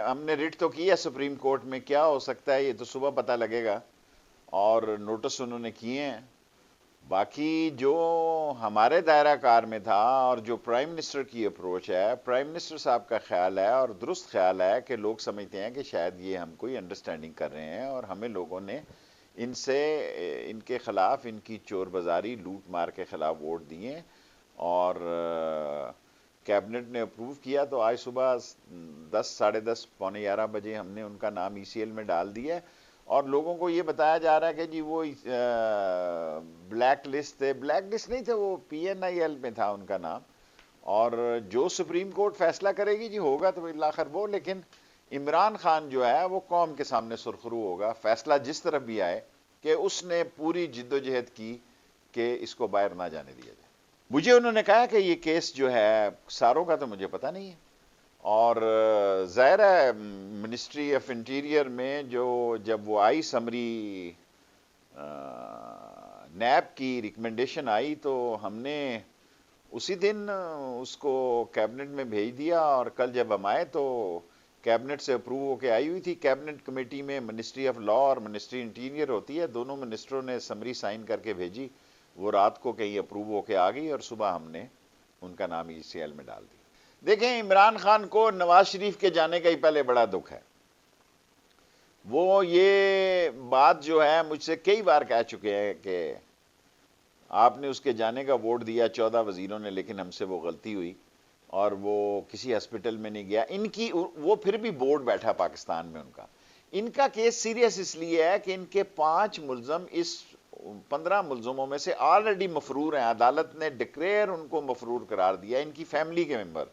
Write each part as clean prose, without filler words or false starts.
ہم نے ریٹ تو کی ہے سپریم کورٹ میں، کیا ہو سکتا ہے یہ تو صبح پتہ لگے گا، اور نوٹس انہوں نے کیے ہیں۔ باقی جو ہمارے دائرہ کار میں تھا اور جو پرائم منسٹر کی اپروچ ہے، پرائم منسٹر صاحب کا خیال ہے اور درست خیال ہے کہ لوگ سمجھتے ہیں کہ شاید یہ ہم کوئی انڈرسٹینڈنگ کر رہے ہیں، اور ہمیں لوگوں نے ان سے ان کے خلاف، ان کی چور بازاری لوٹ مار کے خلاف ووٹ دیے، اور کیبنٹ نے اپروو کیا تو آج صبح 10 ساڑھے 10 پونے 11 بجے ہم نے ان کا نام ای سی ایل میں ڈال دیا، اور لوگوں کو یہ بتایا جا رہا ہے کہ جی وہ بلیک لسٹ تھے، بلیک لسٹ نہیں تھے، وہ پی این آئی ایل میں تھا ان کا نام، اور جو سپریم کورٹ فیصلہ کرے گی جی ہوگا تو اللہ خیر وہ، لیکن عمران خان جو ہے وہ قوم کے سامنے سرخرو ہوگا، فیصلہ جس طرح بھی آئے کہ اس نے پوری جد و جہد کی کہ اس کو باہر نہ جانے دیا جائے۔ مجھے انہوں نے کہا کہ یہ کیس جو ہے ساروں کا تو مجھے پتہ نہیں ہے، اور ظاہر ہے منسٹری آف انٹیریئر میں جب وہ آئی سمری نیب کی ریکمنڈیشن آئی تو ہم نے اسی دن اس کو کیبنٹ میں بھیج دیا، اور کل جب ہم آئے تو کیبنٹ سے اپروو ہو کے آئی ہوئی تھی۔ کیبنٹ کمیٹی میں منسٹری آف لا اور منسٹری انٹیریئر ہوتی ہے، دونوں منسٹروں نے سمری سائن کر کے بھیجی، وہ رات کو کہیں اپروو ہو کے آ گئی، اور صبح ہم نے ان کا نام ای سی ایل میں ڈال دیا۔ دیکھیں عمران خان کو نواز شریف کے جانے کا ہی پہلے بڑا دکھ ہے، وہ یہ بات جو ہے مجھ سے کئی بار کہہ چکے ہیں کہ آپ نے اس کے جانے کا ووٹ دیا 14 وزیروں نے، لیکن ہم سے وہ غلطی ہوئی، اور وہ کسی ہسپٹل میں نہیں گیا۔ ان کی وہ پھر بھی بورڈ بیٹھا پاکستان میں، ان کا کیس سیریس اس لیے ہے کہ ان کے 5 ملزم اس 15 ملزموں میں سے آلریڈی مفرور ہیں، عدالت نے ڈکلیئر ان کو مفرور قرار دیا، ان کی فیملی کے ممبر،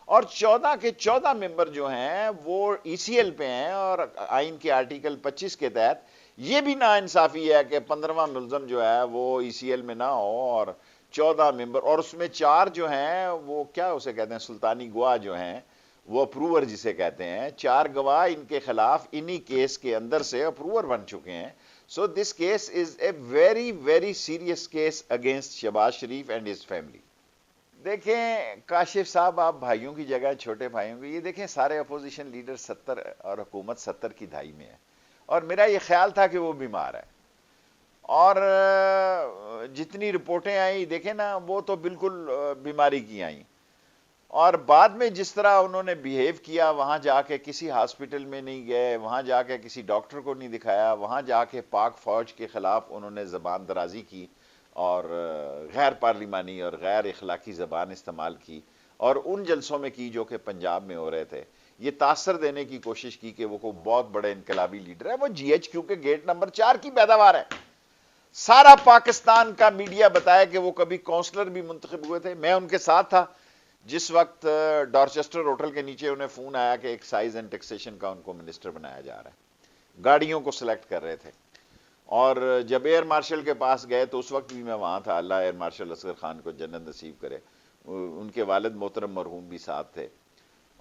اور 14 کے 14 ممبر جو ہیں وہ ای سی ایل پہ ہیں، اور آئین کے آرٹیکل 25 کے تحت یہ بھی نا انصافی ہے کہ 15واں ملزم جو ہے وہ ای سی ایل میں نہ ہو، اور 14 ممبر، اور اس میں 4 جو ہیں وہ کیا اسے کہتے ہیں سلطانی گواہ جو ہیں، وہ اپروور جسے کہتے ہیں، 4 گواہ ان کے خلاف انہی کیس کے اندر سے اپروور بن چکے ہیں۔ So this case is a very very serious case against Shahbaz Sharif and his family. دیکھیں کاشف صاحب، آپ بھائیوں کی جگہ چھوٹے بھائیوں کی، یہ دیکھیں سارے اپوزیشن لیڈر 70 اور حکومت 70 کی دہائی میں ہے، اور میرا یہ خیال تھا کہ وہ بیمار ہے، اور جتنی رپورٹیں آئیں دیکھیں نا وہ تو بالکل بیماری کی آئیں، اور بعد میں جس طرح انہوں نے بیہیو کیا، وہاں جا کے کسی ہاسپٹل میں نہیں گئے، وہاں جا کے کسی ڈاکٹر کو نہیں دکھایا، وہاں جا کے پاک فوج کے خلاف انہوں نے زبان درازی کی، اور غیر پارلیمانی اور غیر اخلاقی زبان استعمال کی، اور ان جلسوں میں کی جو کہ پنجاب میں ہو رہے تھے، یہ تاثر دینے کی کوشش کی کہ وہ کوئی بہت بڑے انقلابی لیڈر ہے۔ وہ جی ایچ کیو کے گیٹ نمبر 4 کی پیداوار ہے، سارا پاکستان کا میڈیا بتایا کہ وہ کبھی کونسلر بھی منتخب ہوئے تھے، میں ان کے ساتھ تھا جس وقت ڈارچسٹر ہوٹل کے نیچے انہیں فون آیا کہ ایکسائز اینڈ ٹیکسیشن کا ان کو منسٹر بنایا جا رہا ہے، گاڑیوں کو سلیکٹ کر رہے تھے، اور جب ایئر مارشل کے پاس گئے تو اس وقت بھی میں وہاں تھا، اللہ ایئر مارشل اصغر خان کو جنت نصیب کرے، ان کے والد محترم مرحوم بھی ساتھ تھے،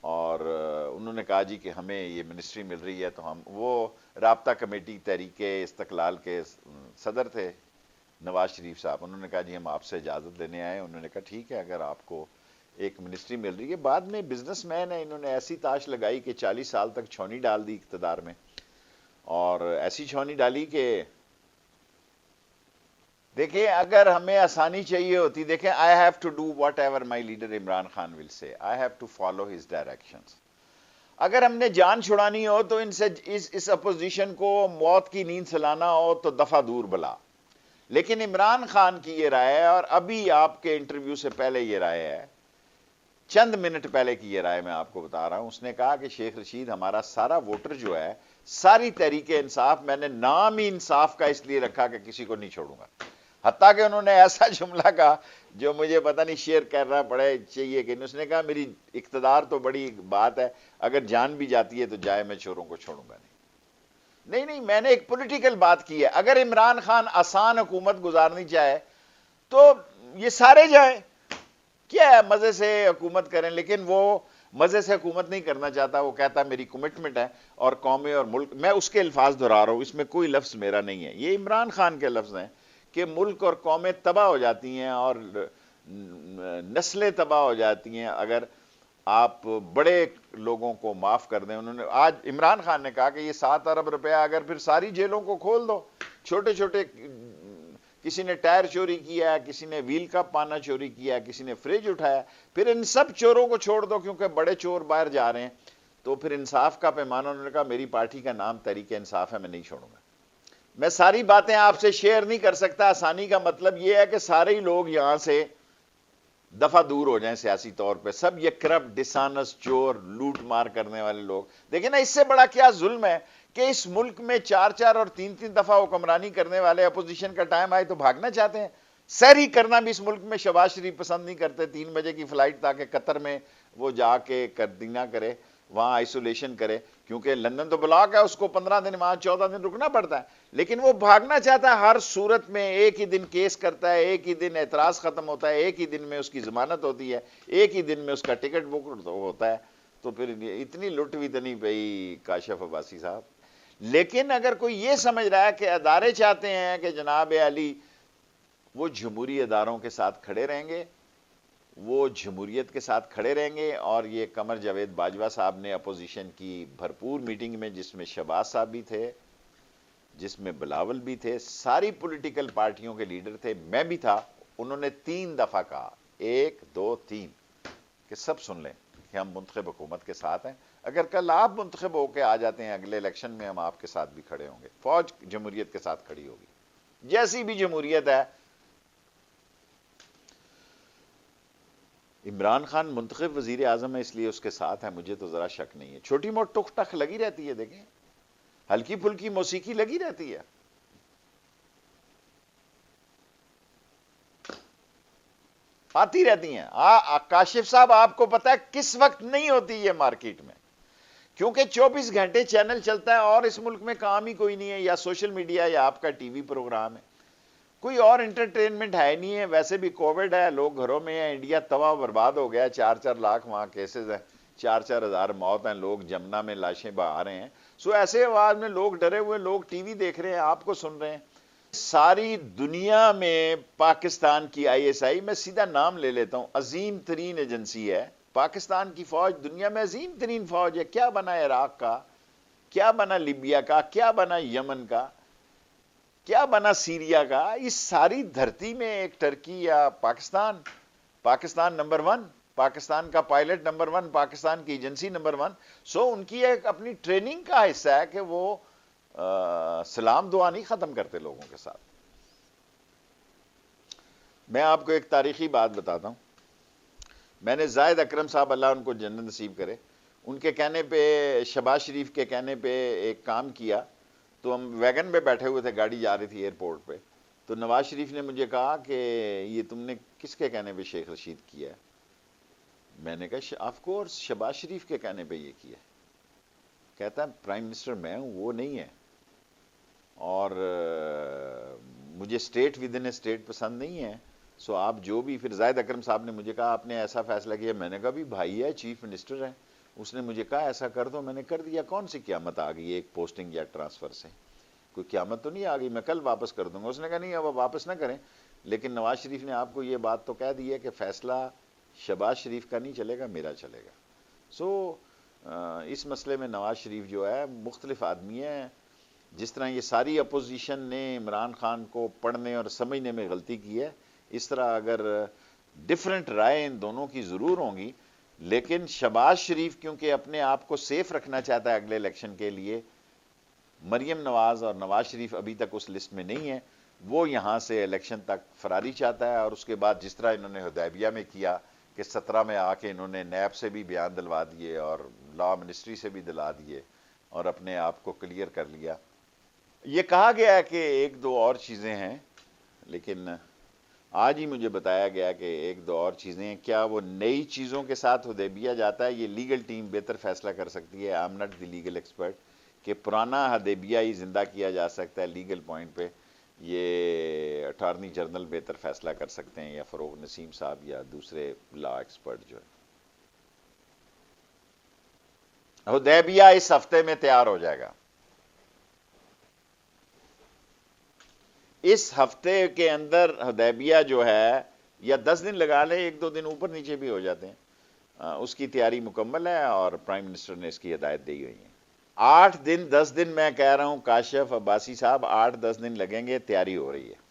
اور انہوں نے کہا جی کہ ہمیں یہ منسٹری مل رہی ہے، تو ہم، وہ رابطہ کمیٹی تحریک استقلال کے صدر تھے نواز شریف صاحب، انہوں نے کہا جی ہم آپ سے اجازت لینے آئے، انہوں نے کہا ٹھیک ہے اگر آپ کو ایک منسٹری مل رہی ہے۔ بعد میں بزنس مین ہے، انہوں نے ایسی تاش لگائی کہ 40 سال تک چھونی ڈال دی اقتدار میں، اور ایسی چھونی ڈالی کہ دیکھیں اگر ہمیں آسانی چاہیے ہوتی، دیکھیں I have to do whatever my leader Imran Khan will say, I have to follow his directions۔ اگر ہم نے جان چھڑانی ہو تو ان سے اس اپوزیشن کو موت کی نیند سلانا ہو تو دفعہ دور بلا، لیکن عمران خان کی یہ رائے ہے، اور ابھی آپ کے انٹرویو سے پہلے یہ رائے ہے، چند منٹ پہلے کی یہ رائے میں آپ کو بتا رہا ہوں، اس نے کہا کہ شیخ رشید ہمارا سارا ووٹر جو ہے، ساری تحریک انصاف، میں نے نام ہی انصاف کا اس لیے رکھا کہ کسی کو نہیں چھوڑوں گا، حتیٰ کہ انہوں نے ایسا جملہ کہا جو مجھے پتہ نہیں شیئر کرنا پڑے چاہیے کہ اس نے کہا میری اقتدار تو بڑی بات ہے، اگر جان بھی جاتی ہے تو جائے میں چوروں کو چھوڑوں گا نہیں، میں نے ایک پولیٹیکل بات کی ہے، اگر عمران خان آسان حکومت گزارنی چاہے تو یہ سارے جائیں، کیا ہے مزے سے حکومت کریں، لیکن وہ مزے سے حکومت نہیں کرنا چاہتا، وہ کہتا میری کمٹمنٹ ہے اور قومیں اور ملک، میں اس کے الفاظ دہرا رہا ہوں، اس میں کوئی لفظ میرا نہیں ہے، یہ عمران خان کے لفظ ہیں کہ ملک اور قومیں تباہ ہو جاتی ہیں اور نسلیں تباہ ہو جاتی ہیں اگر آپ بڑے لوگوں کو معاف کر دیں. انہوں نے آج عمران خان نے کہا کہ یہ 7 ارب روپیہ اگر پھر ساری جیلوں کو کھول دو, چھوٹے چھوٹے, کسی نے ٹائر چوری کیا ہے, کسی نے ویل کا پانا چوری کیا ہے, کسی نے فریج اٹھایا, پھر ان سب چوروں کو چھوڑ دو کیونکہ بڑے چور باہر جا رہے ہیں, تو پھر انصاف کا پیمانہ. انہوں نے کہا میری پارٹی کا نام تحریک انصاف ہے, میں نہیں چھوڑوں گا. میں ساری باتیں آپ سے شیئر نہیں کر سکتا. آسانی کا مطلب یہ ہے کہ سارے ہی لوگ یہاں سے دفعہ دور ہو جائیں سیاسی طور پہ. سب یہ کرپٹ, ڈسانس, چور, لوٹ مار کرنے والے لوگ. دیکھیں نا, اس سے بڑا کیا ظلم ہے کہ اس ملک میں 4 اور 3 دفعہ حکمرانی کرنے والے اپوزیشن کا ٹائم آئے تو بھاگنا چاہتے ہیں. سحری کرنا بھی اس ملک میں شہباز شریف پسند نہیں کرتے. 3 بجے کی فلائٹ تاکہ قطر میں وہ جا کے کردینہ کرے, وہاں آئسولیشن کرے, کیونکہ لندن تو بلاک ہے, اس کو 15 دن وہاں 14 دن رکنا پڑتا ہے. لیکن وہ بھاگنا چاہتا ہے ہر صورت میں. ایک ہی دن کیس کرتا ہے, ایک ہی دن اعتراض ختم ہوتا ہے, ایک ہی دن میں اس کی ضمانت ہوتی ہے, ایک ہی دن میں اس کا ٹکٹ بک ہوتا ہے. تو پھر اتنی لٹ بھی تو نہیں پئی کاشف عباسی صاحب. لیکن اگر کوئی یہ سمجھ رہا ہے کہ ادارے چاہتے ہیں کہ جناب علی وہ جمہوری اداروں کے ساتھ کھڑے رہیں گے, وہ جمہوریت کے ساتھ کھڑے رہیں گے, اور یہ قمر جاوید باجوہ صاحب نے اپوزیشن کی بھرپور میٹنگ میں, جس میں شہباز صاحب بھی تھے, جس میں بلاول بھی تھے, ساری پولیٹیکل پارٹیوں کے لیڈر تھے, میں بھی تھا, انہوں نے 3 دفعہ کہا, 1 2 3, کہ سب سن لیں کہ ہم منتخب حکومت کے ساتھ ہیں. اگر کل آپ منتخب ہو کے آ جاتے ہیں اگلے الیکشن میں, ہم آپ کے ساتھ بھی کھڑے ہوں گے. فوج جمہوریت کے ساتھ کھڑی ہوگی, جیسی بھی جمہوریت ہے. عمران خان منتخب وزیر اعظم ہے اس لیے اس کے ساتھ ہے, مجھے تو ذرا شک نہیں ہے. چھوٹی موٹ ٹک ٹک لگی رہتی ہے, دیکھیں ہلکی پھلکی موسیقی لگی رہتی ہے. آتی رہتی ہیں. کاشف صاحب آپ کو پتا ہے کس وقت نہیں ہوتی یہ مارکیٹ میں, کیونکہ 24 گھنٹے چینل چلتا ہے اور اس ملک میں کام ہی کوئی نہیں ہے, یا سوشل میڈیا یا آپ کا ٹی وی پروگرام ہے, کوئی اور انٹرٹینمنٹ ہے نہیں ہے. ویسے بھی کووڈ ہے, لوگ گھروں میں ہیں, انڈیا تباہ برباد ہو گیا, 4 لاکھ وہاں کیسز ہیں, 4 ہزار موت ہیں, لوگ جمنا میں لاشیں بہا رہے ہیں. سو ایسے آواز میں لوگ ڈرے ہوئے, لوگ ٹی وی دیکھ رہے ہیں, آپ کو سن رہے ہیں. ساری دنیا میں پاکستان کی ISI, میں سیدھا نام لے لیتا ہوں, عظیم ترین ایجنسی ہے. پاکستان کی فوج دنیا میں عظیم ترین فوج ہے. کیا بنا عراق کا, کیا بنا لیبیا کا, کیا بنا یمن کا, کیا بنا سیریا کا. اس ساری دھرتی میں ایک ٹرکی یا پاکستان نمبر 1, پاکستان کا پائلٹ نمبر 1, پاکستان کی ایجنسی نمبر 1. سو ان کی ایک اپنی ٹریننگ کا حصہ ہے کہ وہ سلام دعا نہیں ختم کرتے لوگوں کے ساتھ. میں آپ کو ایک تاریخی بات بتاتا ہوں. میں نے زاہد اکرم صاحب, اللہ ان کو جنت نصیب کرے, ان کے کہنے پہ, شہباز شریف کے کہنے پہ ایک کام کیا. تو ہم ویگن میں بیٹھے ہوئے تھے, گاڑی جا رہی تھی ایئرپورٹ پہ, تو نواز شریف نے مجھے کہا کہ یہ تم نے کس کے کہنے پہ شیخ رشید کیا ہے. میں نے کہا آف کورس شہباز شریف کے کہنے پہ یہ کیا. کہتا ہے پرائم منسٹر میں ہوں, وہ نہیں ہے, اور مجھے اسٹیٹ ود ان اسٹیٹ پسند نہیں ہے. سو آپ جو بھی, پھر زاہد اکرم صاحب نے مجھے کہا آپ نے ایسا فیصلہ کیا. میں نے کہا بھی بھائی ہے, چیف منسٹر ہے, اس نے مجھے کہا ایسا کر دو, میں نے کر دیا. کون سی قیامت آ گئی ایک پوسٹنگ یا ٹرانسفر سے, کوئی قیامت تو نہیں آ گئی, میں کل واپس کر دوں گا. اس نے کہا نہیں, اب واپس نہ کریں, لیکن نواز شریف نے آپ کو یہ بات تو کہہ دی ہے کہ فیصلہ شہباز شریف کا نہیں چلے گا, میرا چلے گا. سو اس مسئلے میں نواز شریف جو ہے مختلف آدمی ہے. جس طرح یہ ساری اپوزیشن نے عمران خان کو پڑھنے اور سمجھنے میں غلطی کی ہے, اس طرح اگر ڈیفرنٹ رائے ان دونوں کی ضرور ہوں گی, لیکن شہباز شریف کیونکہ اپنے آپ کو سیف رکھنا چاہتا ہے اگلے الیکشن کے لیے, مریم نواز اور نواز شریف ابھی تک اس لسٹ میں نہیں ہے, وہ یہاں سے الیکشن تک فراری چاہتا ہے. اور اس کے بعد جس طرح انہوں نے حدیبیہ میں کیا کہ 17 میں آ کے انہوں نے نیب سے بھی بیان دلوا دیے اور لا منسٹری سے بھی دلا دیے اور اپنے آپ کو کلیئر کر لیا. یہ کہا گیا ہے کہ 1-2 اور چیزیں ہیں, لیکن آج ہی مجھے بتایا گیا کہ 1-2 اور چیزیں ہیں. کیا وہ نئی چیزوں کے ساتھ حدیبیہ جاتا ہے, یہ لیگل ٹیم بہتر فیصلہ کر سکتی ہے. I am not the legal expert, کہ پرانا حدیبیہ ہی زندہ کیا جا سکتا ہے لیگل پوائنٹ پہ, یہ اٹارنی جنرل بہتر فیصلہ کر سکتے ہیں, یا فروغ نسیم صاحب یا دوسرے لا ایکسپرٹ جو ہے. حدیبیہ اس ہفتے میں تیار ہو جائے گا, اس ہفتے کے اندر حدیبیہ جو ہے, یا 10 دن لگا لیں, 1-2 دن اوپر نیچے بھی ہو جاتے ہیں. اس کی تیاری مکمل ہے اور پرائم منسٹر نے اس کی ہدایت دی ہوئی ہے۔ 8 دن 10 دن میں کہہ رہا ہوں کاشف عباسی صاحب، 8-10 دن لگیں گے، تیاری ہو رہی ہے۔